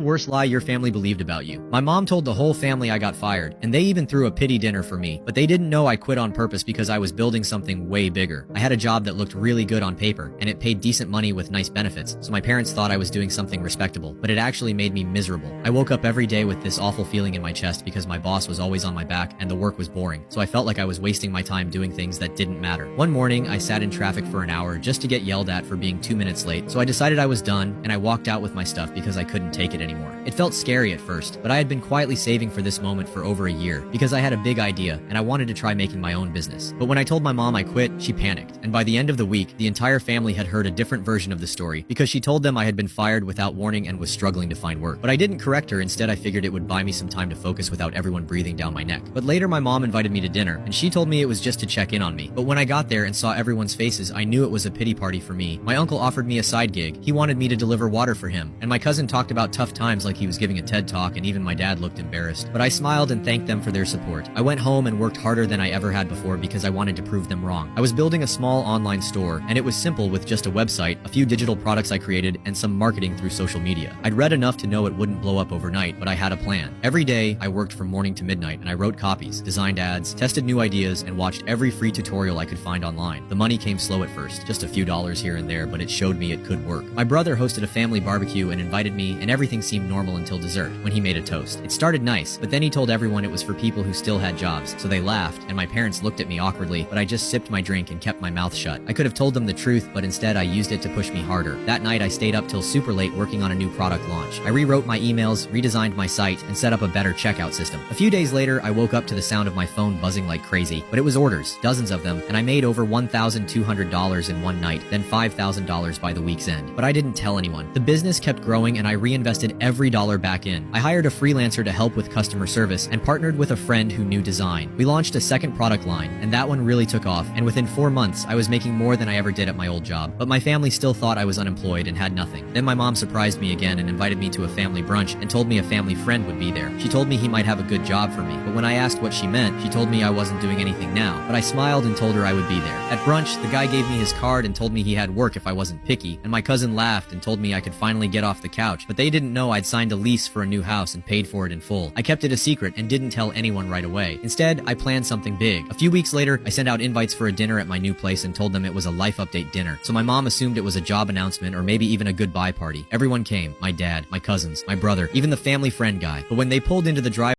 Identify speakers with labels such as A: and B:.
A: Worst lie your family believed about you. My mom told the whole family I got fired, and they even threw a pity dinner for me, but they didn't know I quit on purpose because I was building something way bigger. I had a job that looked really good on paper, and it paid decent money with nice benefits, so my parents thought I was doing something respectable, but it actually made me miserable. I woke up every day with this awful feeling in my chest because my boss was always on my back and the work was boring, so I felt like I was wasting my time doing things that didn't matter. One morning, I sat in traffic for an hour just to get yelled at for being 2 minutes late, so I decided I was done, and I walked out with my stuff because I couldn't take it anymore. It felt scary at first, but I had been quietly saving for this moment for over a year because I had a big idea and I wanted to try making my own business. But when I told my mom I quit, she panicked, and by the end of the week, the entire family had heard a different version of the story because she told them I had been fired without warning and was struggling to find work. But I didn't correct her. Instead, I figured it would buy me some time to focus without everyone breathing down my neck. But later, my mom invited me to dinner, and she told me it was just to check in on me. But when I got there and saw everyone's faces, I knew it was a pity party for me. My uncle offered me a side gig. He wanted me to deliver water for him, and my cousin talked about tough times like he was giving a TED Talk, and even my dad looked embarrassed. But I smiled and thanked them for their support. I went home and worked harder than I ever had before because I wanted to prove them wrong. I was building a small online store, and it was simple with just a website, a few digital products I created, and some marketing through social media. I'd read enough to know it wouldn't blow up overnight, but I had a plan. Every day, I worked from morning to midnight, and I wrote copies, designed ads, tested new ideas, and watched every free tutorial I could find online. The money came slow at first, just a few dollars here and there, but it showed me it could work. My brother hosted a family barbecue and invited me, and everything seemed normal until dessert, when he made a toast. It started nice, but then he told everyone it was for people who still had jobs, so they laughed, and my parents looked at me awkwardly, but I just sipped my drink and kept my mouth shut. I could have told them the truth, but instead I used it to push me harder. That night I stayed up till super late working on a new product launch. I rewrote my emails, redesigned my site, and set up a better checkout system. A few days later, I woke up to the sound of my phone buzzing like crazy, but it was orders, dozens of them, and I made over $1,200 in one night, then $5,000 by the week's end. But I didn't tell anyone. The business kept growing, and I reinvested every dollar back in. I hired a freelancer to help with customer service and partnered with a friend who knew design. We launched a second product line, and that one really took off, and within 4 months, I was making more than I ever did at my old job. But my family still thought I was unemployed and had nothing. Then my mom surprised me again and invited me to a family brunch and told me a family friend would be there. She told me he might have a good job for me, but when I asked what she meant, she told me I wasn't doing anything now. But I smiled and told her I would be there. At brunch, the guy gave me his card and told me he had work if I wasn't picky, and my cousin laughed and told me I could finally get off the couch, but they didn't know I'd signed a lease for a new house and paid for it in full. I kept it a secret and didn't tell anyone right away. Instead, I planned something big. A few weeks later, I sent out invites for a dinner at my new place and told them it was a life update dinner. So my mom assumed it was a job announcement or maybe even a goodbye party. Everyone came. My dad, my cousins, my brother, even the family friend guy. But when they pulled into the drive